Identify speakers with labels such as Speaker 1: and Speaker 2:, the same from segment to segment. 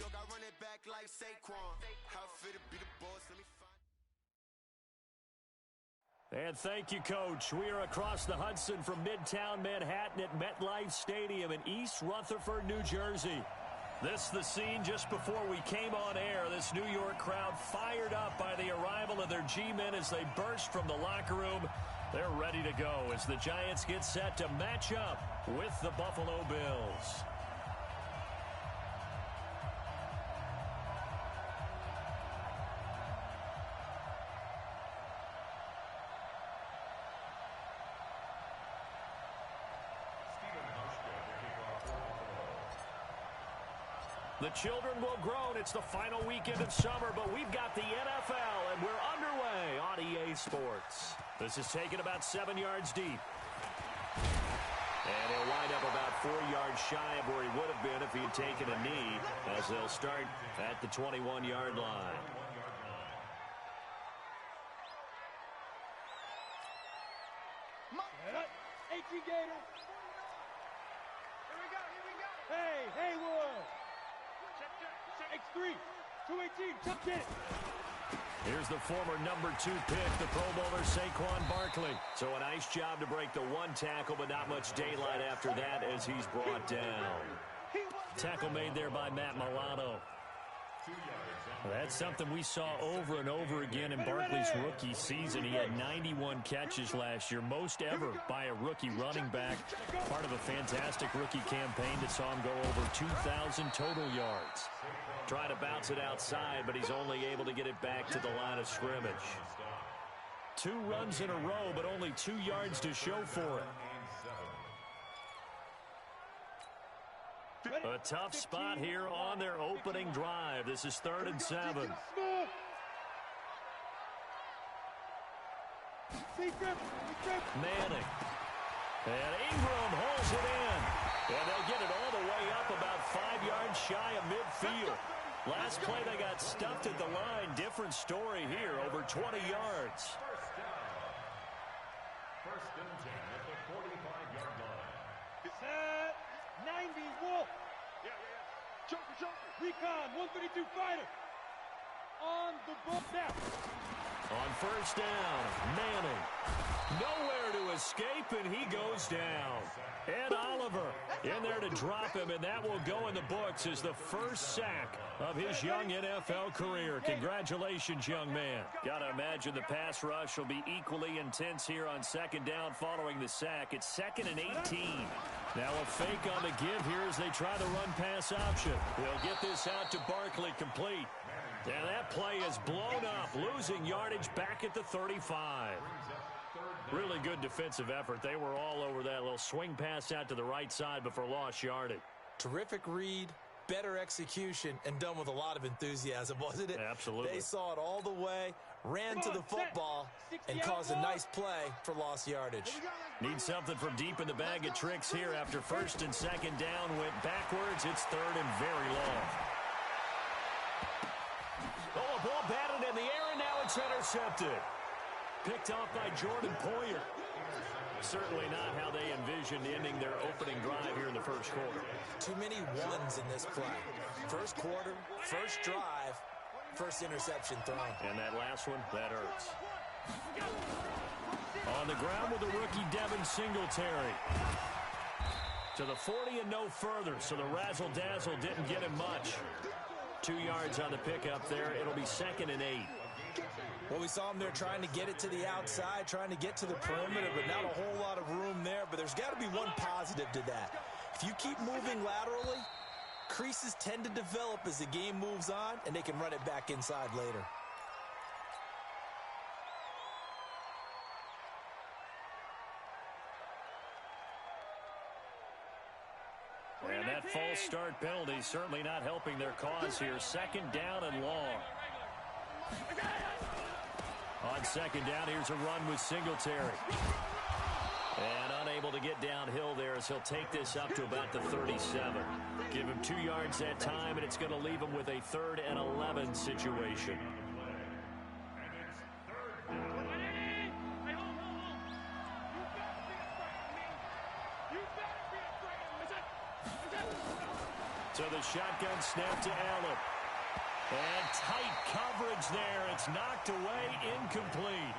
Speaker 1: Dog, I run it back like Saquon. How fit to be the boss, let me find.
Speaker 2: And thank you, Coach. We are across the Hudson from Midtown Manhattan at MetLife Stadium in East Rutherford, New Jersey. This is the scene just before we came on air. This New York crowd fired up by the arrival of their G-men as they burst from the locker room. They're ready to go as the Giants get set to match up with the Buffalo Bills. The children will groan. It's the final weekend of summer, but we've got the NFL, and we're underway on EA Sports. This is taken about 7 yards deep. And he'll wind up about 4 yards shy of where he would have been if he had taken a knee, as they'll start at the 21-yard line.
Speaker 3: Gator. Here we go. Hey, Haywood. X3, 218, tuck it.
Speaker 2: Here's the former number 2 pick, the Pro Bowler Saquon Barkley. So a nice job to break the 1 tackle, but not much daylight after that as he's brought down. Tackle made there by Matt Milano. That's something we saw over and over again in Barkley's rookie season. He had 91 catches last year, most ever by a rookie running back. Part of a fantastic rookie campaign that saw him go over 2,000 total yards. Trying to bounce it outside, but he's only able to get it back to the line of scrimmage. 2 runs in a row, but only 2 yards to show for it. A tough spot here on their opening drive. This is 3rd and 7. Manning. And Ingram holds it in. And they'll get it all the way up about 5 yards shy of midfield. Last play they got stuffed at the line. Different story here, over 20 yards.
Speaker 4: First and 10 at the 45-yard line.
Speaker 3: Set 90 Wolf. Joker. Recon 132 fighter. On the book now.
Speaker 2: On first down, Manning. Nowhere to escape, and he goes down. Ed Oliver in there to drop him, and that will go in the books as the first sack of his young NFL career. Congratulations, young man. Got to imagine the pass rush will be equally intense here on 2nd down following the sack. It's 2nd and 18. Now a fake on the give here as they try the run-pass option. They'll get this out to Barkley, complete. And that play is blown up, losing yardage back at the 35. Really good defensive effort. They were all over that little swing pass out to the right side before lost yardage.
Speaker 5: Terrific read, better execution, and done with a lot of enthusiasm, wasn't it?
Speaker 2: Absolutely.
Speaker 5: They saw it all the way, ran to the football, and caused a nice play for lost yardage.
Speaker 2: Need something from deep in the bag of tricks here after 1st and 2nd down. Went backwards. It's 3rd and very long. Oh, a ball batted in the air, and now it's intercepted. Picked off by Jordan Poyer. Certainly not how they envisioned ending their opening drive here in the first quarter.
Speaker 5: Too many ones in this play. First quarter, first drive, first interception thrown.
Speaker 2: And that last one, that hurts. On the ground with the rookie Devin Singletary. To the 40 and no further, so the razzle-dazzle didn't get him much. 2 yards on the pickup there. It'll be 2nd and 8.
Speaker 5: Well, we saw him there trying to get it to the outside, trying to get to the perimeter, but not a whole lot of room there. But there's got to be one positive to that. If you keep moving laterally, creases tend to develop as the game moves on, and they can run it back inside later.
Speaker 2: And that false start penalty certainly not helping their cause here. 2nd down and long. On 2nd down, here's a run with Singletary. And unable to get downhill there as he'll take this up to about the 37. Give him 2 yards that time, and it's going to leave him with a 3rd and 11 situation. So the shotgun snap to Allen. And tight coverage there. It's knocked away, incomplete.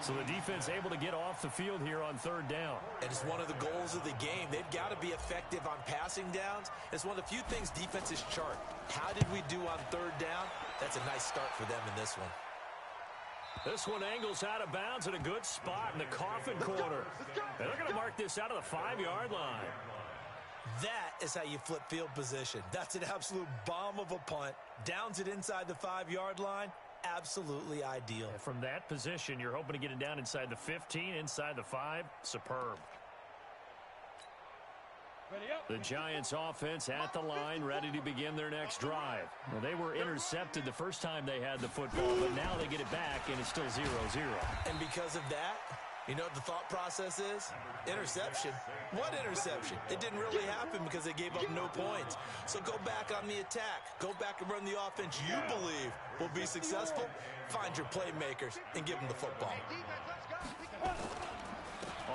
Speaker 2: So the defense able to get off the field here on third down.
Speaker 5: And it's one of the goals of the game. They've got to be effective on passing downs. It's one of the few things defenses chart. How did we do on third down? That's a nice start for them in this one.
Speaker 2: This one angles out of bounds at a good spot in the coffin corner. And they're going to mark this out of the 5-yard line.
Speaker 5: That is how you flip field position. That's an absolute bomb of a punt. Downs it inside the 5-yard line. Absolutely ideal.
Speaker 2: And from that position, you're hoping to get it down inside the 15, inside the 5. Superb. The Giants offense at the line, ready to begin their next drive. Well, they were intercepted the first time they had the football, but now they get it back, and it's still 0-0.
Speaker 5: And because of that, you know what the thought process is? Interception. What interception? It didn't really happen because they gave up no points. So go back on the attack. Go back and run the offense you believe will be successful. Find your playmakers and give them the football.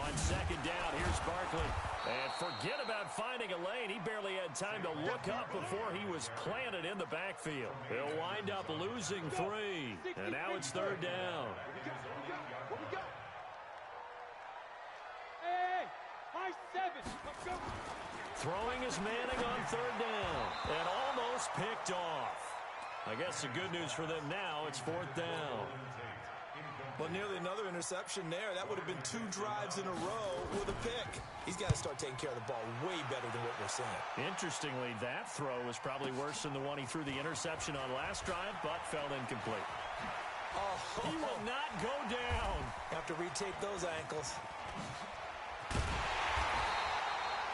Speaker 2: On second down, here's Barkley. And forget about finding a lane. He barely had time to look up before he was planted in the backfield. He'll wind up losing 3. And now it's third down.
Speaker 3: High 7. Let's go.
Speaker 2: Throwing is Manning on third down. And almost picked off. I guess the good news for them now, it's fourth down.
Speaker 5: Well, nearly another interception there. That would have been 2 drives in a row with a pick. He's got to start taking care of the ball way better than what we're seeing.
Speaker 2: Interestingly, that throw was probably worse than the one he threw the interception on last drive, but fell incomplete.
Speaker 5: Oh,
Speaker 2: he will not go down.
Speaker 5: Have to retake those ankles.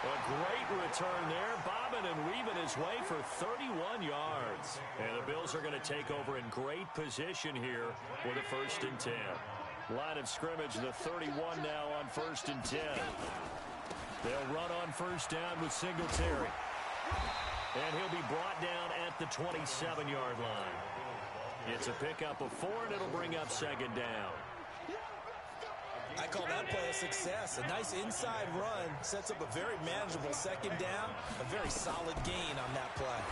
Speaker 2: A great return there, bobbing and weaving his way for 31 yards. And the Bills are going to take over in great position here with a 1st and 10. Line of scrimmage, the 31 now on 1st and 10. They'll run on first down with Singletary. And he'll be brought down at the 27-yard line. It's a pickup of 4, and it'll bring up second down.
Speaker 5: I call that play a success. A nice inside run sets up a very manageable second down. A very solid gain on that play.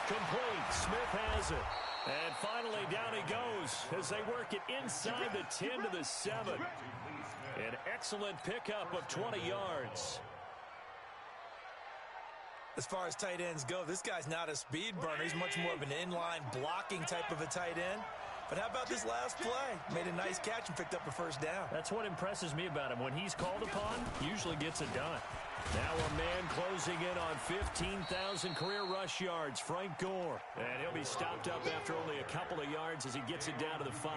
Speaker 2: Complete. Smith has it. And finally down he goes as they work it inside the 10 to the 7. An excellent pickup of 20 yards.
Speaker 5: As far as tight ends go, this guy's not a speed burner. He's much more of an inline blocking type of a tight end. But how about this last play? Made a nice catch and picked up a first down.
Speaker 2: That's what impresses me about him. When he's called upon, usually gets it done. Now a man closing in on 15,000 career rush yards, Frank Gore. And he'll be stopped up after only a couple of yards as he gets it down to the 5.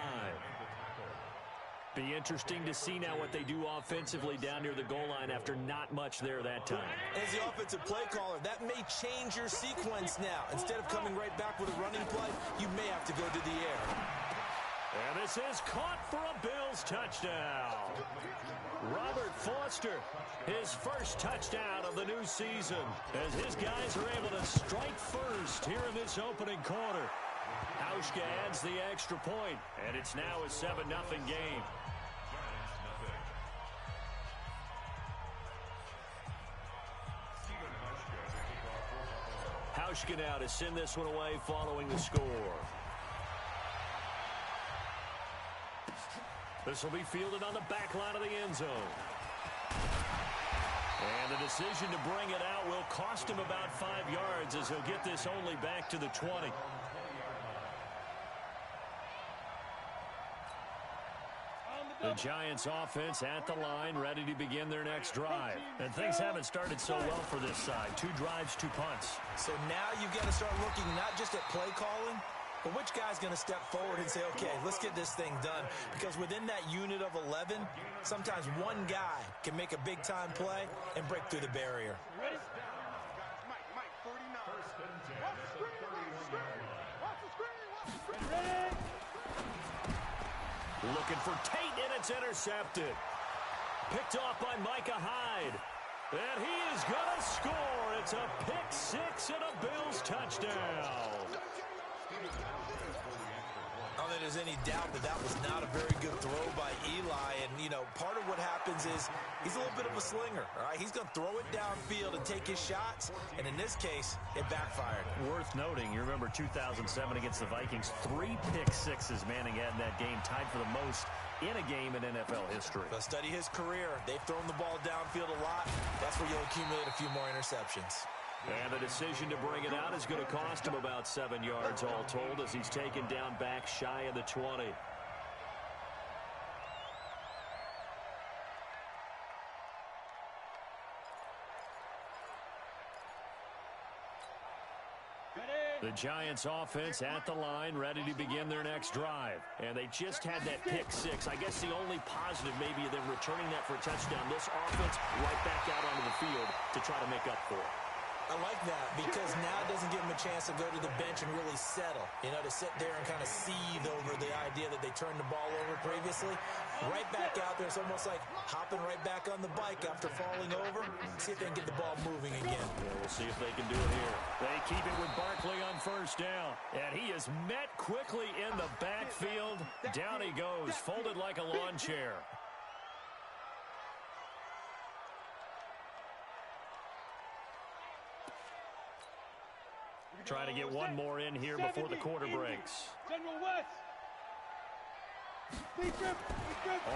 Speaker 2: Be interesting to see now what they do offensively down near the goal line after not much there that time.
Speaker 5: As the offensive play caller, that may change your sequence now. Instead of coming right back with a running play, you may have to go to the air.
Speaker 2: And this is caught for a Bills touchdown. Robert Foster, his first touchdown of the new season, as his guys are able to strike first here in this opening quarter. Hauschka adds the extra point, and it's now a 7-0 game. Hauschka now to send this one away following the score. This will be fielded on the back line of the end zone. And the decision to bring it out will cost him about 5 yards as he'll get this only back to the 20. The Giants offense at the line, ready to begin their next drive. And things haven't started so well for this side. 2 drives, 2 punts.
Speaker 5: So now you've got to start looking not just at play calling, but which guy's going to step forward and say, okay, let's get this thing done. Because within that unit of 11, sometimes one guy can make a big-time play and break through the barrier.
Speaker 3: Ready?
Speaker 2: Looking for Tate, and it's intercepted. Picked off by Micah Hyde. And he is going to score. It's a pick-6 and a Bills touchdown.
Speaker 5: On think there's any doubt that that was not a very good throw by Eli. And, you know, part of what happens is he's a little bit of a slinger, all right? He's going to throw it downfield and take his shots. And in this case, it backfired.
Speaker 2: Worth noting, you remember 2007 against the Vikings, 3 pick-sixes Manning had in that game, tied for the most in a game in NFL history.
Speaker 5: But study his career. They've thrown the ball downfield a lot. That's where you'll accumulate a few more interceptions.
Speaker 2: And the decision to bring it out is going to cost him about 7 yards all told as he's taken down back shy of the 20. The Giants offense at the line, ready to begin their next drive. And they just had that pick six. I guess the only positive maybe of them returning that for a touchdown. This offense right back out onto the field to try to make up for it.
Speaker 5: I like that because now it doesn't give them a chance to go to the bench and really settle, you know, to sit there and kind of seethe over the idea that they turned the ball over previously. Right back out there, it's almost like hopping right back on the bike after falling over. See if they can get the ball moving again.
Speaker 2: Yeah, we'll see if they can do it here. They keep it with Barkley on first down, and he is met quickly in the backfield. Down he goes, folded like a lawn chair. Trying to get one more in here before the quarter breaks.
Speaker 3: General West.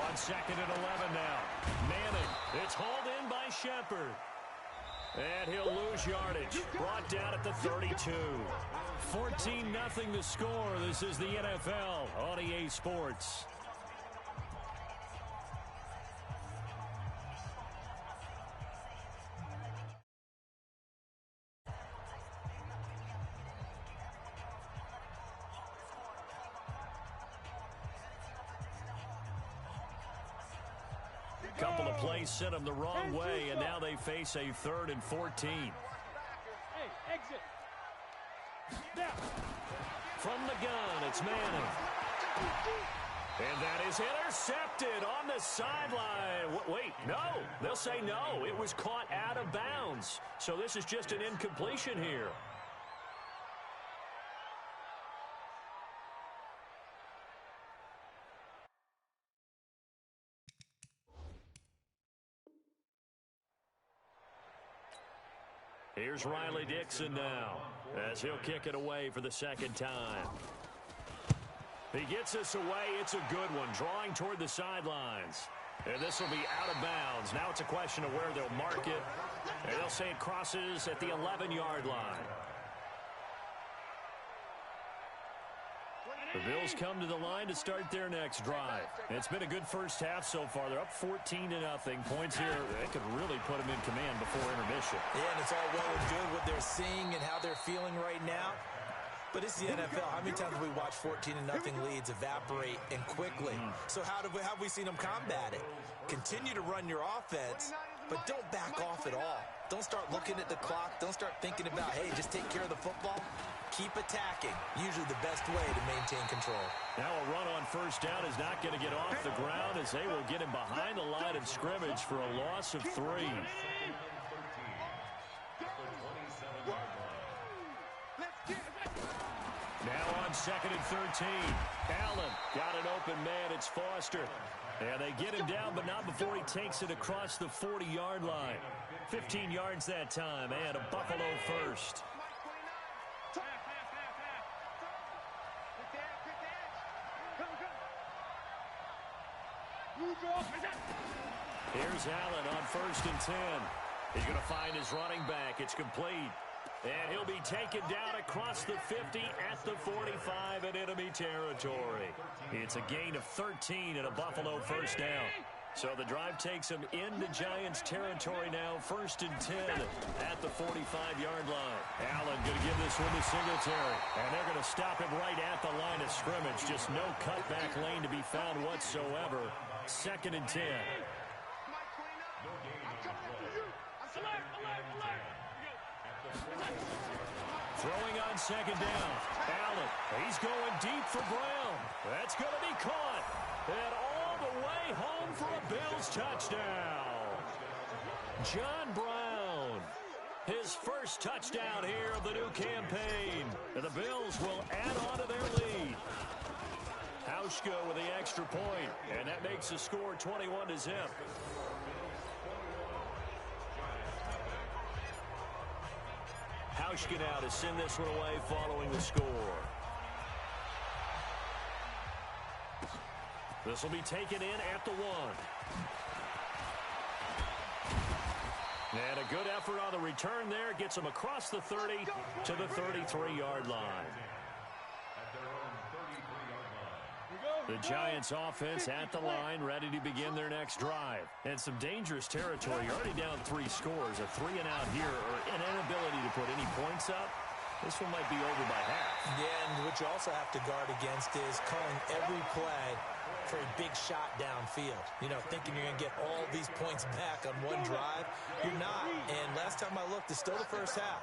Speaker 2: On second and 11 now. Manning. It's hauled in by Shepard. And he'll lose yardage. Brought down at the 32. 14-0 the score. This is the NFL on EA Sports. Couple of plays sent them the wrong way, and now they face a 3rd and 14.
Speaker 3: Hey, exit. Now.
Speaker 2: From the gun, it's Manning. And that is intercepted on the sideline. Wait, no. They'll say no. It was caught out of bounds. So this is just an incompletion here. Here's Riley Dixon now as he'll kick it away for the second time. He gets this away. It's a good one, drawing toward the sidelines. And this will be out of bounds. Now it's a question of where they'll mark it. And they'll say it crosses at the 11-yard line. The Bills come to the line to start their next drive. It's been a good first half so far. They're up 14-0. Points here, they could really put them in command before intermission.
Speaker 5: Yeah, and it's all well and good what they're seeing and how they're feeling right now. But it's the NFL. How many times have we watched 14-0 leads evaporate and quickly? So how have we seen them combat it? Continue to run your offense, but don't back off at all. Don't start looking at the clock. Don't start thinking about, hey, just take care of the football. Keep attacking. Usually the best way to maintain control.
Speaker 2: Now a run on first down is not going to get off the ground as they will get him behind the line of scrimmage for a loss of 3. Now on second and 13. Allen got an open man. It's Foster. And they get him down, but not before he takes it across the 40-yard line. 15 yards that time, and a Buffalo first. Here's Allen on first and 10. He's going to find his running back. It's complete. And he'll be taken down across the 50 at the 45 in enemy territory. It's a gain of 13 and a Buffalo first down. So the drive takes him into Giants territory now, first and 10 at the 45-yard line. Allen going to give this one to Singletary. And they're going to stop him right at the line of scrimmage. Just no cutback lane to be found whatsoever. Second and 10. Throwing on second down. Allen, he's going deep for Brown. That's going to be caught. And all the way home for a Bills touchdown. John Brown, his first touchdown here of the new campaign. And the Bills will add on to their lead. Hauschka with the extra point, and that makes the score 21-0. Hauschka now to send this one away following the score. This will be taken in at the 1. And a good effort on the return there. Gets him across the 30 to the 33-yard line. The Giants offense at the line, ready to begin their next drive. And some dangerous territory. You're already down 3 scores. A 3-and-out here, or an inability to put any points up. This one might be over by half.
Speaker 5: Yeah, and what you also have to guard against is calling every play for a big shot downfield. You know, thinking you're going to get all these points back on one drive. You're not. And last time I looked, it's still the first half.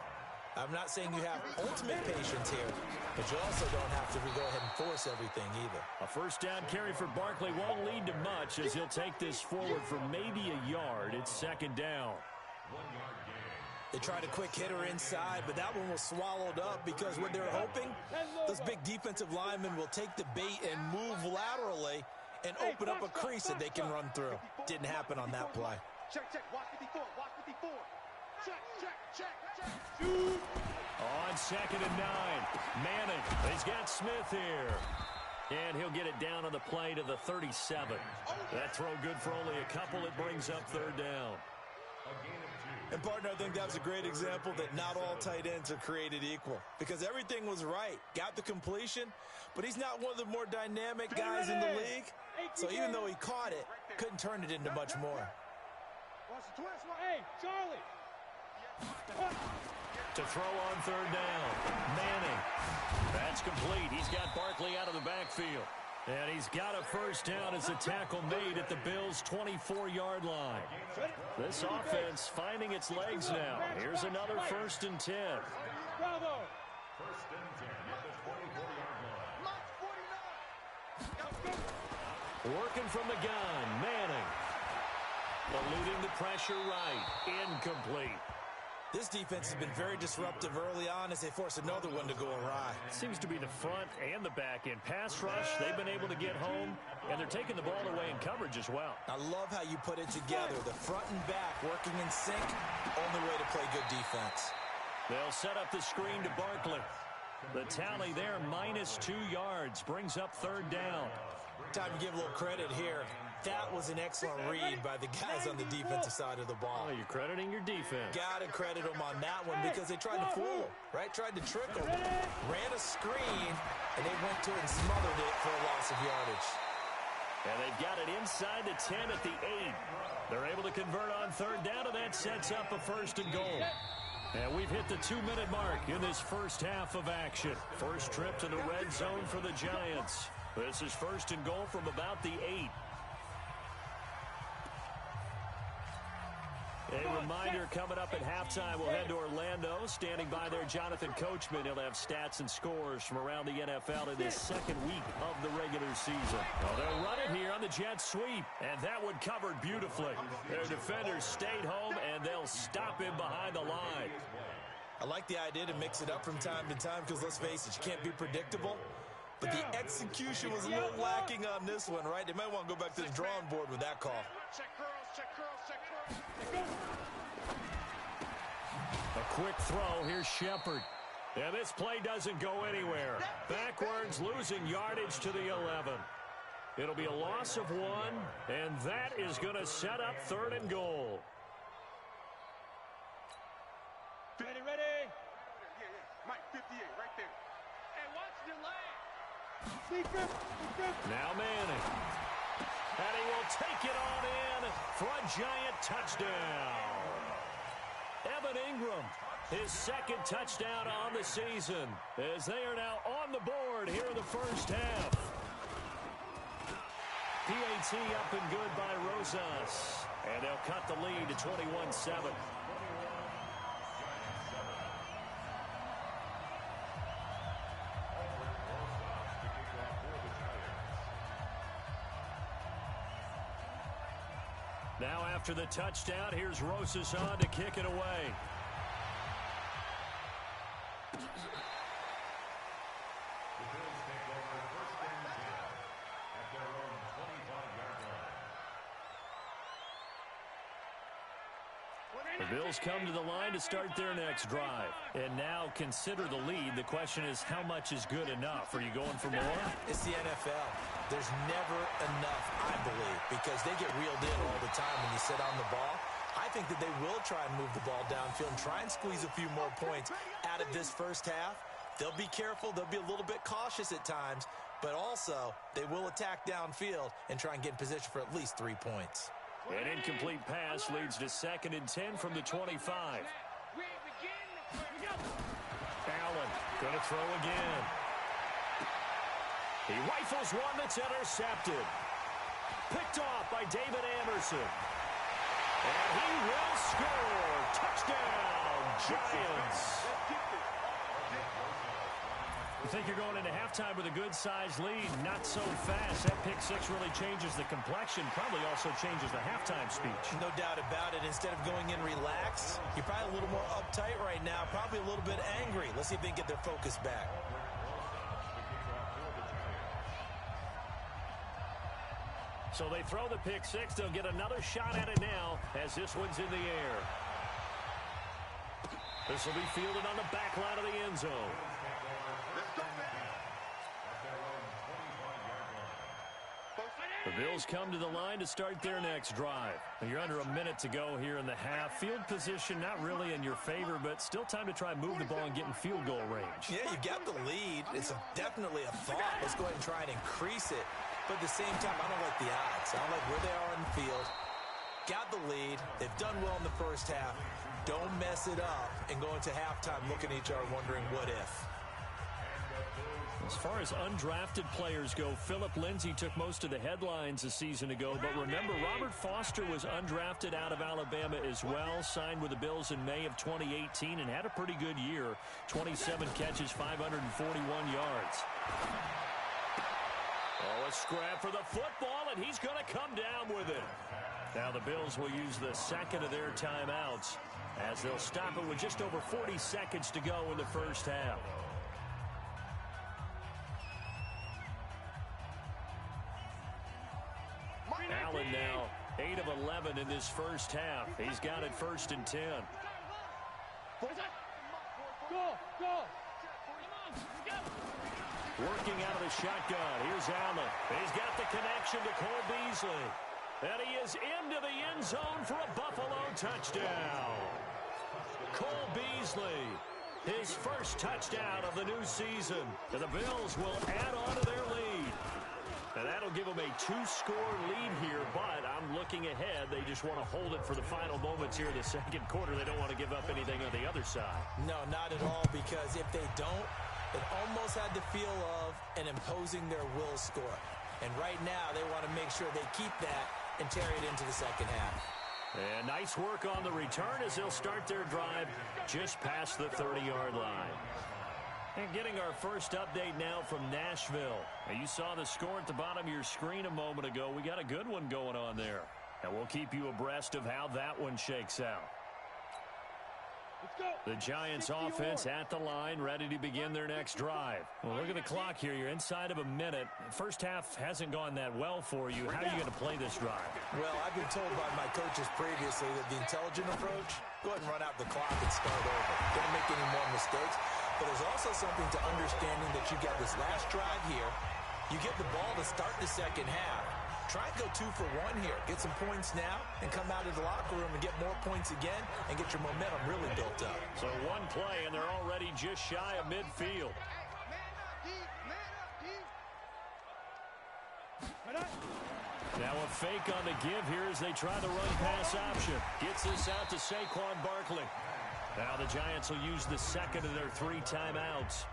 Speaker 5: I'm not saying you have ultimate patience here, but you also don't have to go ahead and force everything either.
Speaker 2: A first down carry for Barkley won't lead to much as he'll take this forward for maybe a yard. It's second down.
Speaker 5: They tried a quick hitter inside, but that one was swallowed up because what they're hoping, those big defensive linemen will take the bait and move laterally and open up a crease that they can run through. Didn't happen on that play.
Speaker 3: Check, watch 54, watch 54. Check.
Speaker 2: On 2nd and 9, Manning. He's got Smith here. And he'll get it down on the play to the 37. That throw good for only a couple. It brings up 3rd down.
Speaker 5: And, partner, I think that was a great example that not all tight ends are created equal. Because everything was right. Got the completion, but he's not one of the more dynamic guys in the league. So even though he caught it, couldn't turn it into much more.
Speaker 3: Hey, Charlie.
Speaker 2: To throw on 3rd down, Manning. That's complete. He's got Barkley out of the backfield. And he's got a first down as a tackle made at the Bills' 24-yard line. This offense finding its legs now. Here's another 1st and 10.
Speaker 3: Bravo.
Speaker 4: First and 10 at the 24-yard line.
Speaker 2: Working from the gun, Manning. Eluding the pressure right. Incomplete.
Speaker 5: This defense has been very disruptive early on as they force another one to go awry.
Speaker 2: Seems to be the front and the back end. Pass rush, they've been able to get home, and they're taking the ball away in coverage as well.
Speaker 5: I love how you put it together. The front and back working in sync. Only way to play good defense.
Speaker 2: They'll set up the screen to Barkley. The tally there, -2 yards, brings up 3rd down.
Speaker 5: Time to give a little credit here. That was an excellent read by the guys on the defensive side of the ball.
Speaker 2: Oh, you're crediting your defense.
Speaker 5: Got to credit them on that one because they tried to fool him, right? Tried to trick him. Ran a screen, and they went to it and smothered it for a loss of yardage.
Speaker 2: And they've got it inside the 10 at the 8. They're able to convert on 3rd down, and that sets up a 1st and goal. And we've hit the 2-minute mark in this first half of action. First trip to the red zone for the Giants. This is 1st and goal from about the 8. A reminder coming up at halftime, we'll head to Orlando. Standing by there, Jonathan Coachman. He'll have stats and scores from around the NFL in this 2nd week of the regular season. Well, they'll run it here on the jet sweep, and that one covered beautifully. Their defenders stayed home, and they'll stop him behind the line.
Speaker 5: I like the idea to mix it up from time to time because, let's face it, you can't be predictable. But the execution was a little lacking on this one, right? They might want to go back to the drawing board with that call.
Speaker 3: Check curls.
Speaker 2: A quick throw. Here's Shepard. And this play doesn't go anywhere. Backwards, losing yardage to the 11. It'll be a loss of 1, and that is going to set up 3rd and goal.
Speaker 3: Ready? Yeah. Mike, 58, right there. Hey, watch the leg.
Speaker 2: Now Manning. And he will take it on in for a Giant touchdown. Evan Ingram, his 2nd touchdown on the season, as they are now on the board here in the first half. PAT up and good by Rosas, and they'll cut the lead to 21-7. Now after the touchdown, here's Rosas on to kick it away. The Bills come to the line to start their next drive. And now consider the lead. The question is, how much is good enough? Are you going for more?
Speaker 5: It's the NFL. There's never enough, I believe, because they get reeled in all the time when you sit on the ball. I think that they will try and move the ball downfield and try and squeeze a few more points out of this first half. They'll be careful. They'll be a little bit cautious at times, but also they will attack downfield and try and get in position for at least 3 points.
Speaker 2: An incomplete pass leads to 2nd and 10 from the 25. Allen going to throw again. He rifles one that's intercepted. Picked off by David Anderson. And he will score. Touchdown, Giants. You think you're going into halftime with a good-sized lead? Not so fast. That pick six really changes the complexion, probably also changes the halftime speech.
Speaker 5: No doubt about it. Instead of going in relaxed, you're probably a little more uptight right now, probably a little bit angry. Let's see if they can get their focus back.
Speaker 2: So they throw the pick six. They'll get another shot at it now as this one's in the air. This will be fielded on the back line of the end zone. The Bills come to the line to start their next drive. You're under a minute to go here in the half. Field position not really in your favor, but still time to try and move the ball and get in field goal range.
Speaker 5: Yeah, you got the lead. It's definitely a thought. Let's go ahead and try and increase it. But at the same time, I don't like the odds. I don't like where they are on the field. Got the lead. They've done well in the first half. Don't mess it up and go into halftime looking at each other wondering what if.
Speaker 2: As far as undrafted players go, Philip Lindsay took most of the headlines a season ago. But remember, Robert Foster was undrafted out of Alabama as well, signed with the Bills in May of 2018 and had a pretty good year. 27 catches, 541 yards. Oh, a scrap for the football, and he's going to come down with it. Now the Bills will use the second of their timeouts as they'll stop it with just over 40 seconds to go in the first half. Allen now 8 of 11 in this first half. He's got it 1st and 10. Working out of the shotgun. Here's Allen. He's got the connection to Cole Beasley. And he is into the end zone for a Buffalo touchdown. Cole Beasley, his first touchdown of the new season. And the Bills will add on to their lead. And that'll give them a 2-score lead here, but I'm looking ahead. They just want to hold it for the final moments here in the second quarter. They don't want to give up anything on the other side.
Speaker 5: No, not at all, because if they don't, it almost had the feel of an imposing their will score. And right now, they want to make sure they keep that and carry it into the second half.
Speaker 2: And nice work on the return as they'll start their drive just past the 30-yard line. And getting our first update now from Nashville. Now, you saw the score at the bottom of your screen a moment ago. We got a good one going on there. And we'll keep you abreast of how that one shakes out. The Giants offense at the line, ready to begin their next drive. Well, look at the clock here. You're inside of a minute. First half hasn't gone that well for you. How are you going to play this drive?
Speaker 5: Well, I've been told by my coaches previously that the intelligent approach, go ahead and run out the clock and start over. Don't make any more mistakes. But there's also something to understanding that you got this last drive here. You get the ball to start the second half. Try and go 2 for 1 here. Get some points now and come out of the locker room and get more points again and get your momentum really built up.
Speaker 2: So one play, and they're already just shy of midfield. Now a fake on the give here as they try the run pass option. Gets this out to Saquon Barkley. Now the Giants will use the second of their 3 timeouts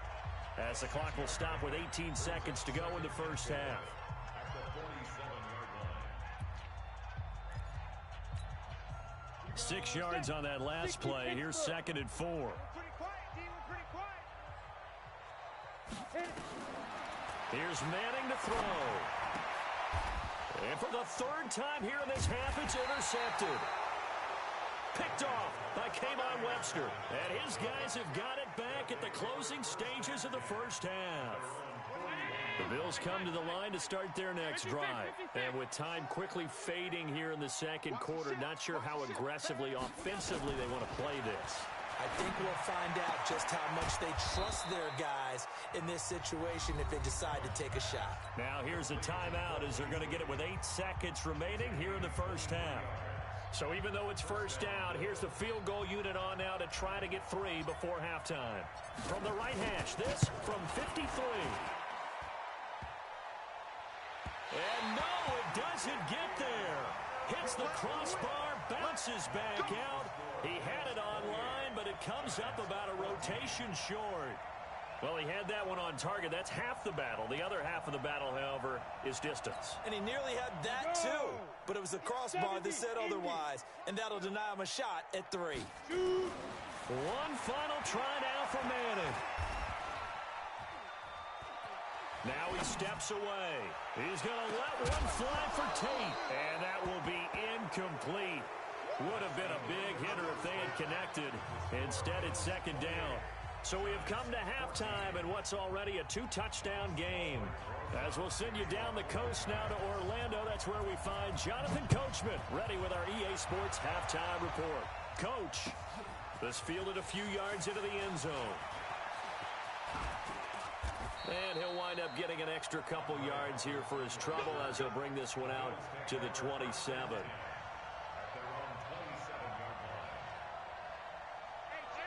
Speaker 2: as the clock will stop with 18 seconds to go in the first half. 6 yards on that last play. Here's 2nd and 4. Here's Manning to throw. And for the 3rd time here in this half, it's intercepted. Picked off by Kayvon Webster. And his guys have got it back at the closing stages of the first half. The Bills come to the line to start their next drive. And with time quickly fading here in the second quarter, not sure how aggressively, offensively they want to play this.
Speaker 5: I think we'll find out just how much they trust their guys in this situation if they decide to take a shot.
Speaker 2: Now here's a timeout as they're going to get it with 8 seconds remaining here in the first half. So even though it's first down, here's the field goal unit on now to try to get 3 before halftime. From the right hash, this from 53. And no, it doesn't get there. Hits the crossbar, bounces back out. He had it online, but it comes up about a rotation short. Well, he had that one on target. That's half the battle. The other half of the battle, however, is distance.
Speaker 5: And he nearly had that too, but it was the crossbar that said otherwise, and that'll deny him a shot at 3.
Speaker 2: One final try now for Manning. Now he steps away. He's going to let one fly for Tate, and that will be incomplete. Would have been a big hitter if they had connected. Instead, it's second down. So we have come to halftime in what's already a 2-touchdown game. As we'll send you down the coast now to Orlando, that's where we find Jonathan Coachman, ready with our EA Sports halftime report. Coach, this fielded a few yards into the end zone. And he'll wind up getting an extra couple yards here for his trouble as he'll bring this one out to the 27.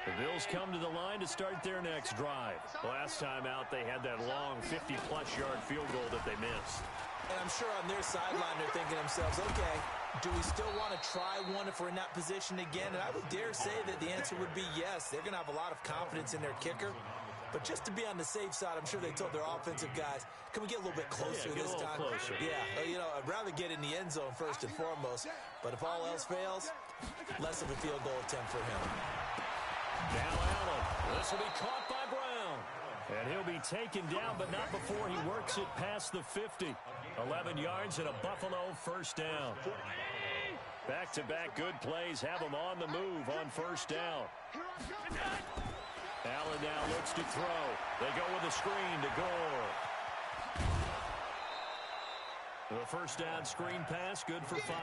Speaker 2: The Bills come to the line to start their next drive. Last time out, they had that long 50-plus yard field goal that they missed.
Speaker 5: And I'm sure on their sideline they're thinking to themselves, okay, do we still want to try one if we're in that position again? And I would dare say that the answer would be yes. They're going to have a lot of confidence in their kicker. But just to be on the safe side, I'm sure they told their offensive guys, can we get a little bit closer this time?
Speaker 2: Closer.
Speaker 5: Yeah, you know, I'd rather get in the end zone first and foremost. But if all else fails, less of a field goal attempt for him.
Speaker 2: Now Allen. This will be caught by Brown. And he'll be taken down, but not before he works it past the 50. 11 yards and a Buffalo first down. Back-to-back good plays have him on the move on first down. Allen now looks to throw. They go with a screen to Gore. The first down screen pass, good for 5.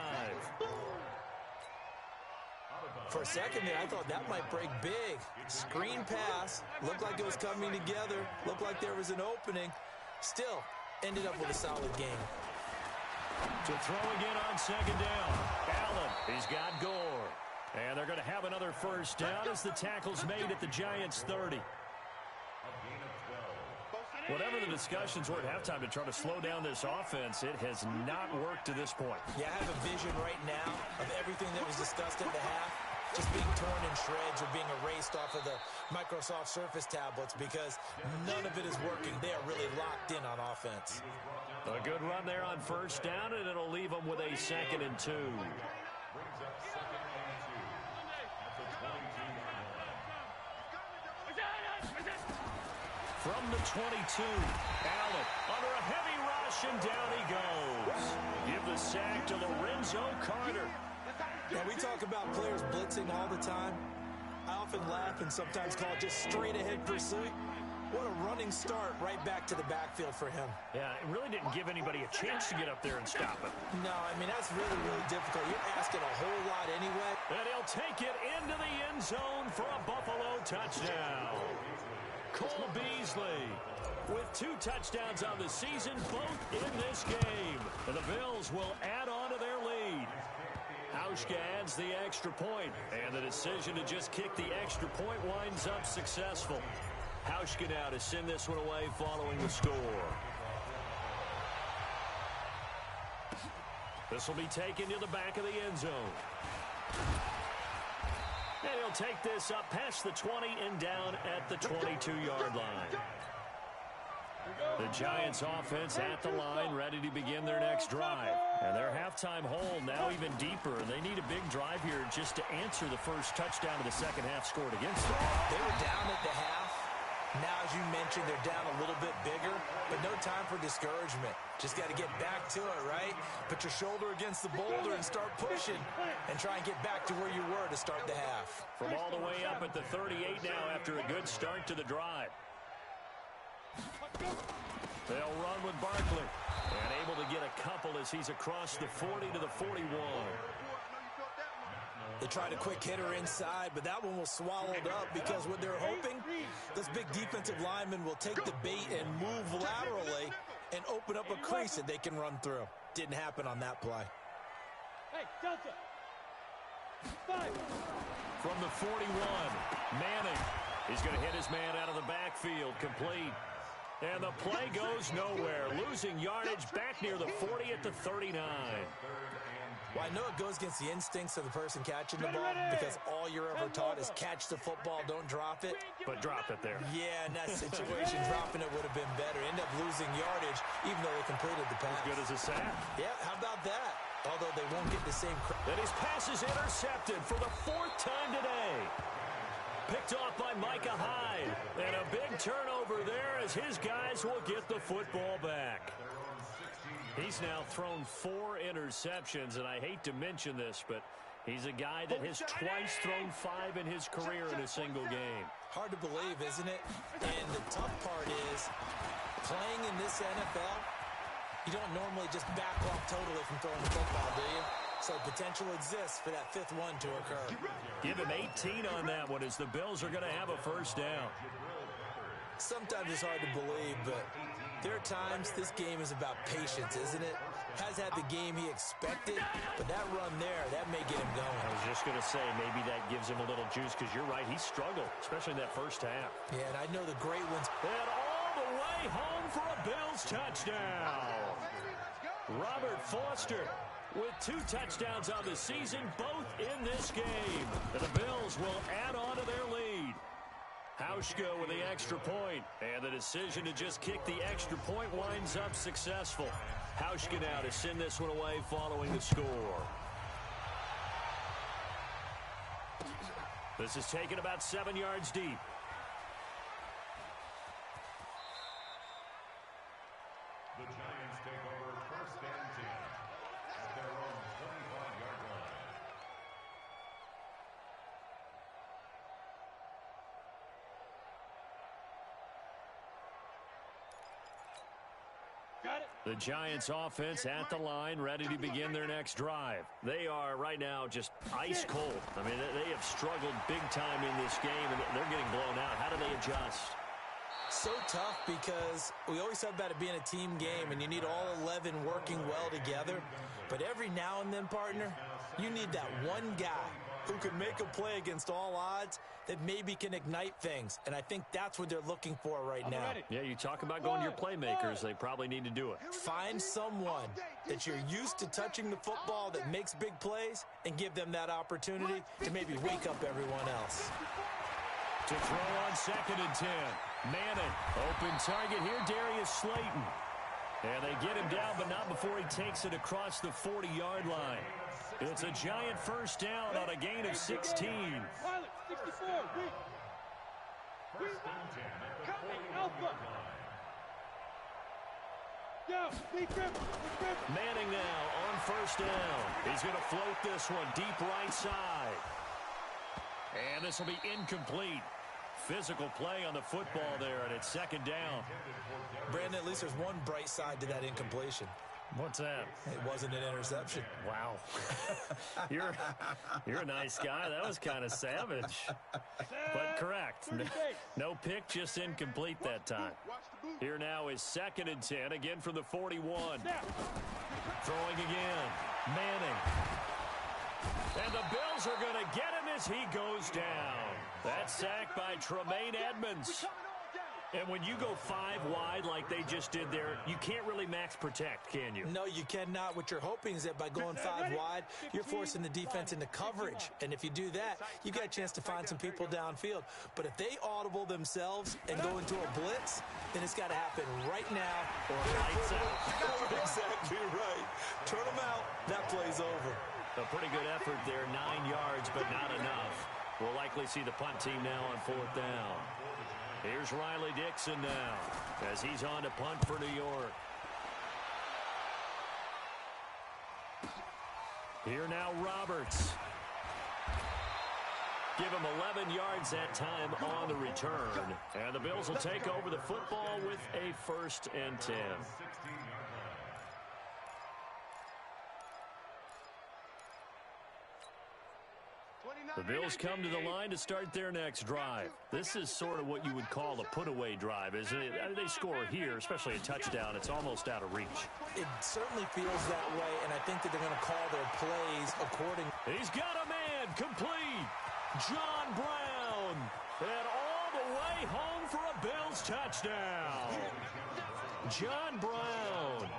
Speaker 5: For a second there, I thought that might break big. Screen pass. Looked like it was coming together. Looked like there was an opening. Still, ended up with a solid game.
Speaker 2: To throw again on second down. Allen, he's got Gore. And they're going to have another first down as the tackle's made at the Giants' 30. Whatever the discussions were at halftime to try to slow down this offense, it has not worked to this point.
Speaker 5: Yeah, I have a vision right now of everything that was discussed at the half just being torn in shreds or being erased off of the Microsoft Surface tablets because none of it is working. They are really locked in on offense.
Speaker 2: A good run there on first down, and it'll leave them with a 2nd and 2. From the 22, Allen under a heavy rush, and down he goes. Give the sack to Lorenzo Carter.
Speaker 5: Now, we talk about players blitzing all the time. I often laugh and sometimes call it just straight-ahead pursuit. What a running start right back to the backfield for him.
Speaker 2: Yeah, it really didn't give anybody a chance to get up there and stop him.
Speaker 5: No, I mean, that's really, really difficult. You're asking a whole lot anyway.
Speaker 2: And he'll take it into the end zone for a Buffalo touchdown. Cole Beasley with 2 touchdowns on the season, both in this game. And the Bills will add on to their lead. Hauschka adds the extra point, and the decision to just kick the extra point winds up successful. Hauschka now to send this one away following the score. This will be taken to the back of the end zone. And he'll take this up past the 20 and down at the 22-yard line. The Giants offense at the line, ready to begin their next drive. And their halftime hole now even deeper. They need a big drive here just to answer the first touchdown of the second half scored against them.
Speaker 5: They were down at the half. Now, as you mentioned, they're down a little bit bigger, but no time for discouragement. Just got to get back to it, right? Put your shoulder against the boulder and start pushing and try and get back to where you were to start the half.
Speaker 2: From all the way up at the 38 now after a good start to the drive. They'll run with Barkley. And able to get a couple as he's across the 40 to the 41.
Speaker 5: They tried a quick hitter inside, but that one was swallowed up because what they're hoping, this big defensive lineman will take the bait and move laterally and open up a crease that they can run through. Didn't happen on that play.
Speaker 3: Hey, Delta. 5.
Speaker 2: From the 41, Manning. He's going to hit his man out of the backfield, complete. And the play goes nowhere. Losing yardage back near the 40 at the 39.
Speaker 5: Well, I know it goes against the instincts of the person catching the ball because all you're ever taught is catch the football, don't drop it.
Speaker 2: But drop it there.
Speaker 5: Yeah, in that situation, dropping it would have been better. End up losing yardage even though they completed the pass.
Speaker 2: As good as a sack.
Speaker 5: Yeah, how about that? Although they won't get the same credit.
Speaker 2: And his pass is intercepted for the 4th time today. Picked off by Micah Hyde. And a big turnover there as his guys will get the football back. He's now thrown 4 interceptions, and I hate to mention this, but he's a guy that has twice thrown 5 in his career in a single game.
Speaker 5: Hard to believe, isn't it? And the tough part is, playing in this NFL, you don't normally just back off totally from throwing the football, do you? So potential exists for that 5th one to occur.
Speaker 2: Give him 18 on that one as the Bills are going to have a first down.
Speaker 5: Sometimes it's hard to believe, but there are times this game is about patience, isn't it? Has had the game he expected, but that run there, that may get him going.
Speaker 2: I was just going to say, maybe that gives him a little juice because you're right, he struggled, especially in that first half.
Speaker 5: Yeah, and I know the great ones.
Speaker 2: And all the way home for a Bills touchdown. Robert Foster with 2 touchdowns on the season, both in this game. And the Bills will add on to their lead. Hauschka with the extra point, and the decision to just kick the extra point winds up successful. Hauschka now to send this one away following the score. This is taken about 7 yards deep.
Speaker 4: The Giants take over 1st and 10 at their own 25-yard line.
Speaker 2: The Giants offense at the line, ready to begin their next drive. They are right now just ice cold. I mean, they have struggled big time in this game, and they're getting blown out. How do they adjust?
Speaker 5: So tough because we always talk about it being a team game, and you need all 11 working well together. But every now and then, partner, you need that one guy who can make a play against all odds that maybe can ignite things. And I think that's what they're looking for right now.
Speaker 2: Yeah, you talk about going to your playmakers. They probably need to do it.
Speaker 5: Find someone that you're used to touching the football that makes big plays and give them that opportunity to maybe wake up everyone else.
Speaker 2: To throw on 2nd and 10. Manning, open target here, Darius Slayton. And they get him down, but not before he takes it across the 40-yard line. It's a Giant first down on a gain of 16.
Speaker 3: 64. Alpha.
Speaker 2: Manning now on first down. He's going to float this one deep right side. And this will be incomplete. Physical play on the football there, and it's 2nd down.
Speaker 5: Brandon, at least there's one bright side to that incompletion.
Speaker 2: What's that?
Speaker 5: It wasn't an interception.
Speaker 2: Wow. You're a nice guy. That was kind of savage. But correct. No pick, just incomplete that time. Here now is 2nd and 10, again from the 41. Throwing again. Manning. And the Bills are going to get him as he goes down. That's sacked by Tremaine Edmonds. And when you go 5 wide like they just did there, you can't really max protect, can you?
Speaker 5: No, you cannot. What you're hoping is that by going 5 wide, you're forcing the defense into coverage. And if you do that, you got a chance to find some people downfield. But if they audible themselves and go into a blitz, then it's got to happen right now.
Speaker 2: Or lights out.
Speaker 5: Exactly right. Turn them out. That play's over.
Speaker 2: A pretty good effort there, 9 yards, but not enough. We'll likely see the punt team now on 4th down. Here's Riley Dixon now as he's on to punt for New York. Here now Roberts. Give him 11 yards that time on the return. And the Bills will take over the football with a 1st and 10. The Bills come to the line to start their next drive. This is sort of what you would call a put-away drive, isn't it? They score here, especially a touchdown. It's almost out of reach.
Speaker 5: It certainly feels that way, and I think that they're going to call their plays accordingly.
Speaker 2: He's got a man complete. John Brown. And all the way home for a Bills touchdown. John Brown.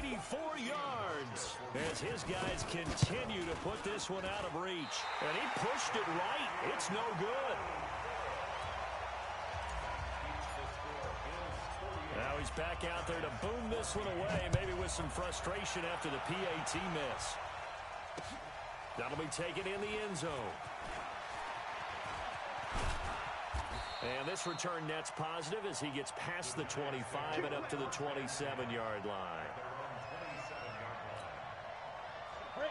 Speaker 2: 84 yards as his guys continue to put this one out of reach. And he pushed it right. It's no good. Now he's back out there to boom this one away, maybe with some frustration after the PAT miss. That'll be taken in the end zone. And this return net's positive as he gets past the 25 and up to the 27-yard line.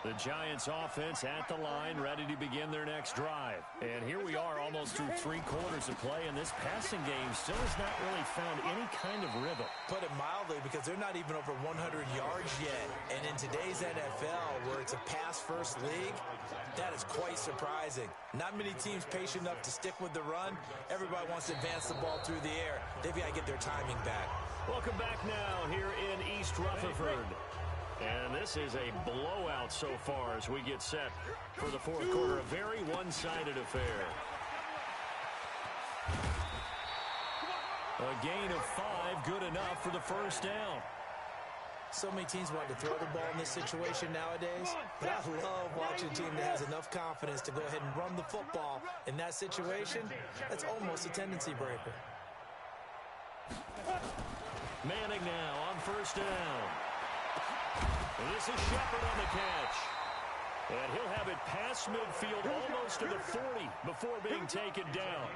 Speaker 2: The Giants offense at the line, ready to begin their next drive. And here we are almost through 3 quarters of play, and this passing game still has not really found any kind of rhythm.
Speaker 5: Put it mildly, because they're not even over 100 yards yet. And in today's NFL, where it's a pass-first league, that is quite surprising. Not many teams patient enough to stick with the run. Everybody wants to advance the ball through the air. They've got to get their timing back.
Speaker 2: Welcome back now here in East Rutherford. And this is a blowout so far as we get set for the 4th quarter. A very one-sided affair. A gain of 5, good enough for the 1st down.
Speaker 5: So many teams want to throw the ball in this situation nowadays, but I love watching a team that has enough confidence to go ahead and run the football. In that situation, that's almost a tendency breaker.
Speaker 2: Manning now on 1st down. And this is Shepard on the catch. And he'll have it past midfield almost to the 40 before being taken down.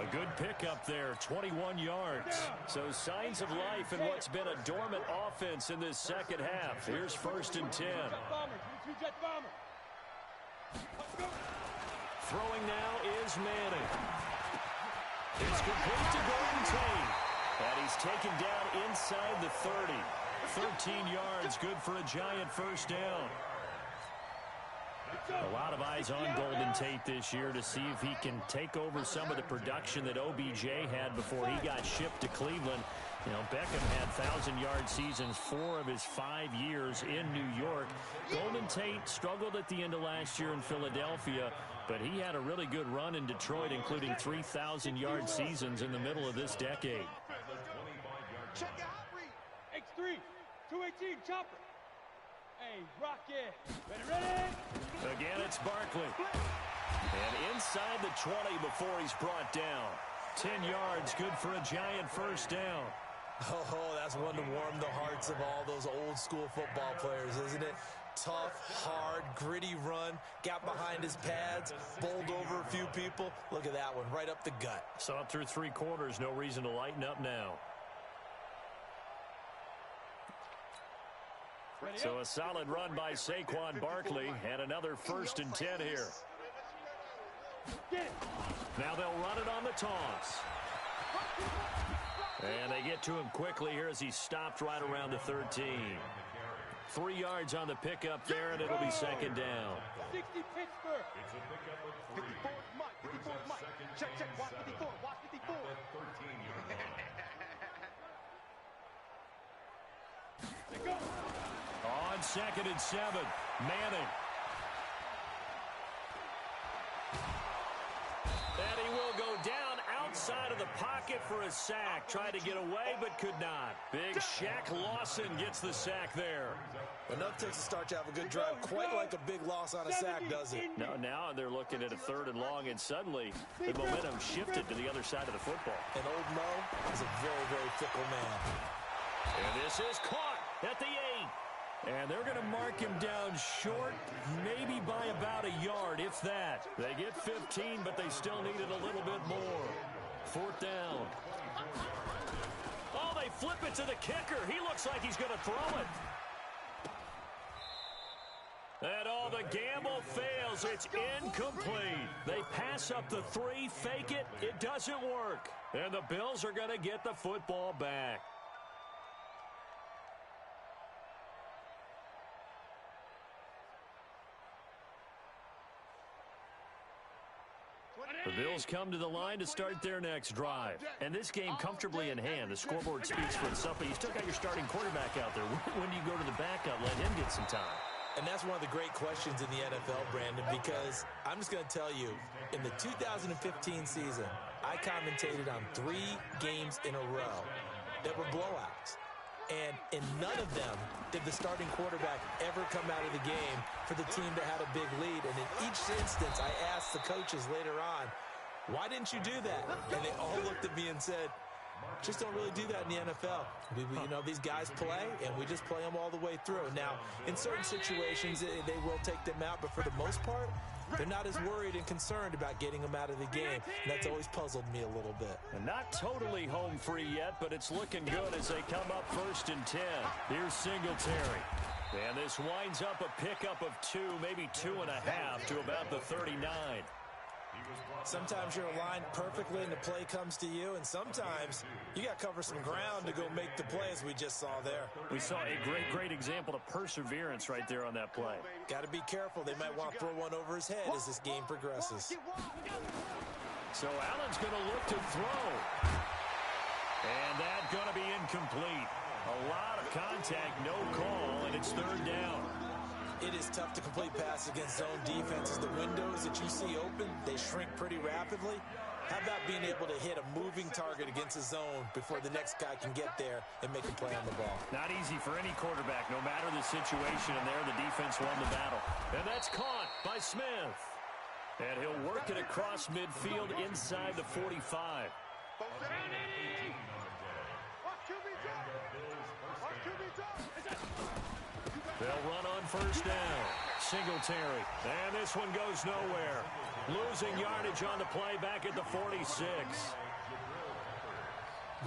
Speaker 2: A good pickup there, 21 yards. So signs of life in what's been a dormant offense in this second half. Here's 1st and 10. Throwing now is Manning. It's complete to Golden Tate. And he's taken down inside the 30. 13 yards, good for a Giant 1st down. A lot of eyes on Golden Tate this year to see if he can take over some of the production that OBJ had before he got shipped to Cleveland. You know, Beckham had 1,000-yard seasons 4 of his 5 years in New York. Golden Tate struggled at the end of last year in Philadelphia, but he had a really good run in Detroit, including 3,000-yard seasons in the middle of this decade.
Speaker 3: X3, 218, chopper. Hey, Rocket. Ready?
Speaker 2: Again, it's Barkley. And inside the 20 before he's brought down. 10 yards, good for a Giant 1st down.
Speaker 5: Oh, that's one to warm the hearts of all those old-school football players, isn't it? Tough, hard, gritty run, got behind his pads, bowled over a few people. Look at that one, right up the gut.
Speaker 2: So up through 3 quarters, no reason to lighten up now. So a solid run by Saquon Barkley, and another 1st and 10 here. Now they'll run it on the toss. And they get to him quickly here as he's stopped right around the 13. 3 yards on the pickup there, and it'll be 2nd down.
Speaker 3: 60 Pittsburgh.
Speaker 1: 54 Mike, 54 Mike. Check, watch 54, watch 54.
Speaker 2: On 2nd and 7, Manning. And he will go down outside of the pocket for a sack. Tried to get away, but could not. Big Shaq Lawson gets the sack there.
Speaker 5: Enough takes to start to have a good drive, quite like a big loss on a sack, does it?
Speaker 2: No, now they're looking at a 3rd and long, and suddenly the momentum shifted to the other side of the football.
Speaker 5: And old Mo is a very, very fickle man.
Speaker 2: And this is caught at the 8. And they're going to mark him down short, maybe by about a yard, if that. They get 15, but they still needed a little bit more. 4th down. Oh, they flip it to the kicker. He looks like he's going to throw it. And all the gamble fails. It's incomplete. They pass up the 3, fake it. It doesn't work. And the Bills are going to get the football back. The Bills come to the line to start their next drive. And this game comfortably in hand. The scoreboard speaks for itself, but you still got your starting quarterback out there. When do you go to the backup, let him get some time?
Speaker 5: And that's one of the great questions in the NFL, Brandon, because I'm just going to tell you, in the 2015 season, I commentated on 3 games in a row that were blowouts. And in none of them did the starting quarterback ever come out of the game for the team that had a big lead. And in each instance, I asked the coaches later on, why didn't you do that? And they all looked at me and said, just don't really do that in the NFL. You know, these guys play, and we just play them all the way through. Now, in certain situations, they will take them out, but for the most part, they're not as worried and concerned about getting them out of the game. And that's always puzzled me a little bit.
Speaker 2: And not totally home free yet, but it's looking good as they come up 1st and 10. Here's Singletary. And this winds up a pickup of 2, maybe 2.5 to about the 39.
Speaker 5: Sometimes you're aligned perfectly and the play comes to you, and sometimes you got to cover some ground to go make the play, as we just saw there.
Speaker 2: We saw a great example of perseverance right there on that play.
Speaker 5: Got to be careful. They might want to throw one over his head as this game progresses.
Speaker 2: So Allen's going to look to throw. And that's going to be incomplete. A lot of contact, no call, and it's 3rd down.
Speaker 5: It is tough to complete passes against zone defenses. The windows that you see open, they shrink pretty rapidly. How about being able to hit a moving target against a zone before the next guy can get there and make a play on the ball?
Speaker 2: Not easy for any quarterback, no matter the situation, and there the defense won the battle. And that's caught by Smith. And he'll work it across midfield inside the 45. They'll run on 1st down. Singletary. And this one goes nowhere. Losing yardage on the play back at the 46.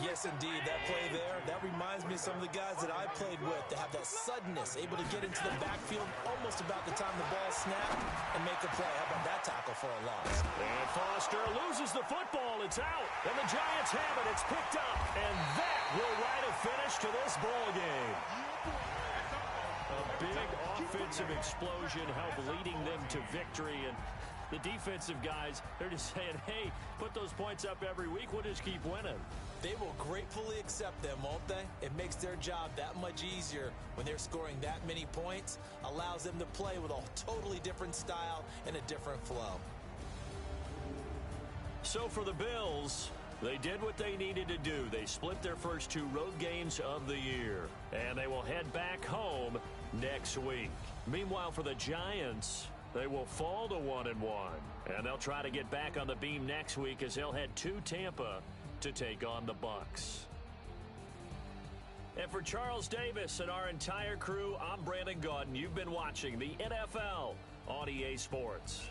Speaker 5: Yes, indeed. That play there, that reminds me of some of the guys that I played with that have that suddenness, able to get into the backfield almost about the time the ball snapped and make a play. How about that tackle for a loss?
Speaker 2: And Foster loses the football. It's out. And the Giants have it. It's picked up. And that will write a finish to this ball game. A big offensive explosion helped leading them to victory. And the defensive guys, they're just saying, hey, put those points up every week. We'll just keep winning.
Speaker 5: They will gratefully accept them, won't they? It makes their job that much easier when they're scoring that many points. Allows them to play with a totally different style and a different flow.
Speaker 2: So for the Bills, they did what they needed to do. They split their first 2 road games of the year, and they will head back home next week. Meanwhile, for the Giants, they will fall to 1-1, and they'll try to get back on the beam next week as they'll head to Tampa to take on the Bucs. And for Charles Davis and our entire crew, I'm Brandon Gaudin. You've been watching the NFL on EA Sports.